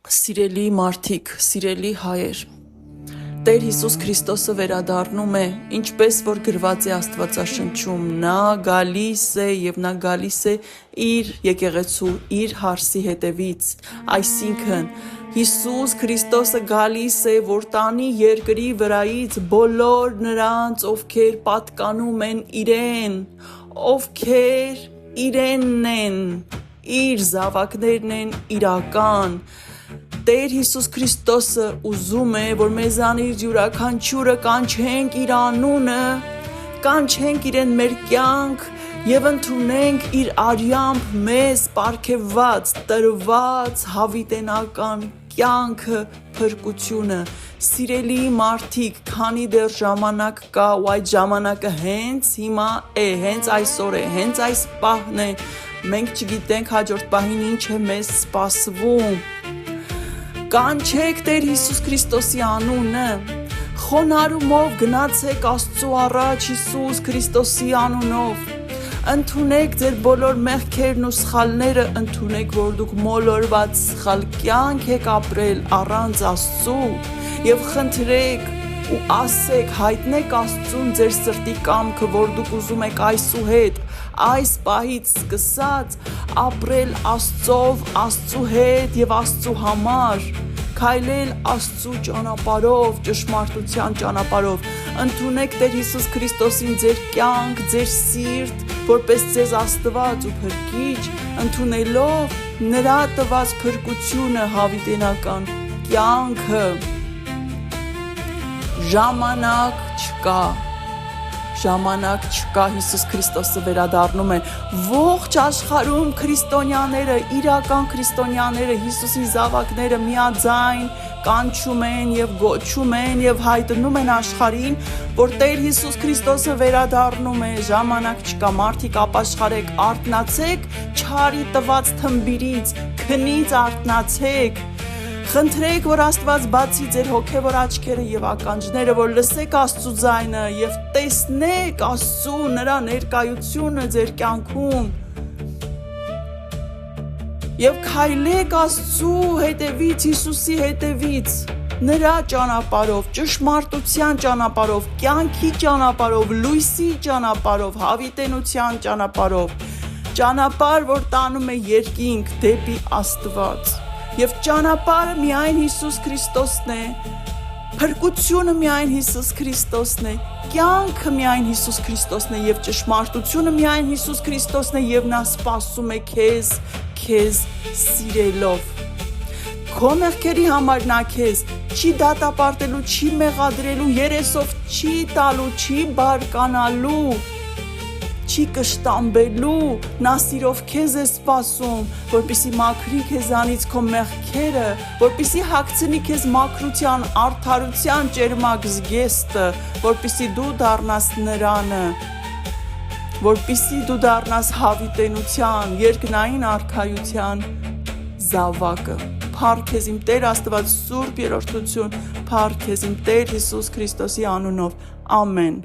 Սիրելի մարդիկ, սիրելի հայեր, Տեր Հիսուս Քրիստոսը վերադառնում է, ինչպես որ գրված է Աստվածաշնչում, նա գալիս է եւ նա գալիս է իր եկեղեցու, իր հարսի հետևից, այսինքն Հիսուս Քրիստոսը գալիս է, որ տանի երկրի վրայից բոլոր նրանց, ովքեր պատկանում են իրեն, ովքեր իրենն են, իր զավակներն են իրական, Տեր Հիսուս Քրիստոսը ուզում է, որ մեզանից յուրաքանչյուրը կանչենք իր անունը, կանչենք իրեն մեր կյանք եւ ընդունենք իր արյամբ մեզ պարգևված, տրված հավիտենական կյանքը, փրկությունը։ Սիրելի մարդիկ, քանի դեռ ժամանակ կա ու այդ ժամանակը հենց հիմա է, հենց այսօր է, հենց այս պահն է, մենք չգիտենք հաջորդ պահին ինչ է մեզ սպասվում։ Կանչեք Տեր Հիսուս Քրիստոսի անունը, խոնարհումով գնացեք Աստծու առաջ Հիսուս Քրիստոսի անունով, ընդունեք ձեր բոլոր մեղքերն ու սխալները, ընդունեք, որ դուք մոլորված սխալ կյանք եք ապրել առանց Աստծու եւ խնդրեք ու ասեք, հայտնեք Աստծուն ձեր սրտի կամքը, որ դուք ուզում եք այսուհետ, այս պահից սկսած ապրել Աստծով, Աստծու հետ եւ Աստծու համար, քայլել Աստծու ճանապարհով, ճշմարտության ճանապարհով, ընդունեք Տեր Հիսուս Քրիստոսին ձեր կյանք, ձեր սիրտ, որպես ձեզ Աստված ու Փրկիչ, ընդունելով նրա տված փրկությունը, հավիտենական կյանքը, ժամանակ չկա, Հիսուս Քրիստոսը վերադառնում է, ողջ աշխարհում քրիստոնյաները, իրական քրիստոնյաները, Հիսուսի զավակները միաձայն կանչում են եւ գոչում են եւ հայտնում են աշխարհին, որ Տեր Հիսուս Քրիստոսը վերադառնում է, ժամանակ չկա, մարդիկ ապաշխարեք, արթնացեք, չարի տված թմբիրից, քնից արթնացեք, խնդրեք, որ Աստված բացի ձեր հոգևոր աչքերը եւ ականջները, որ լսեք Աստծու ձայնը եւ տեսնեք Աստծու նրա ներկայությունը ձեր կյանքում եւ քայլեք Աստծու հետևից, Հիսուսի հետևից, նրա ճանապարհով, ճշմարտության ճանապարհով, կյանքի ճանապարհով, լույսի ճանապարհով, հավիտենության ճանապարհով, ճանապարհ, որ տանում է երկինք դեպի Աստված։ Եվ ճանապարհը միայն Հիսուս Քրիստոսն է, փրկությունը միայն Հիսուս Քրիստոսն է, կյանքը միայն Հիսուս Քրիստոսն է եւ ճշմարտությունը միայն Հիսուս Քրիստոսն է եւ նա սպասում է քեզ սիրելով։ Քո մեղքերի համար նա քեզ չի դատապարտելու, չի մեղադրելու, երեսով չի տալու, չի բարկանալու, չի կշտամբելու, նա սիրով քեզ է սպասում, որպեսզի մաքրի քեզանից քո մեղքերը, որպեսզի հագցնի քեզ մաքրության, արդարության ճերմակ զգեստը, որպեսզի դու դառնաս նրանը, որպեսզի դու դառնաս հավիտենության, երկնային արքայության զավակը։ Փառք քեզ իմ Տեր Աստված, Սուրբ Երրորդություն, փառք քեզ իմ Տեր Հիսուս Քրիստոսի անունով, ամեն։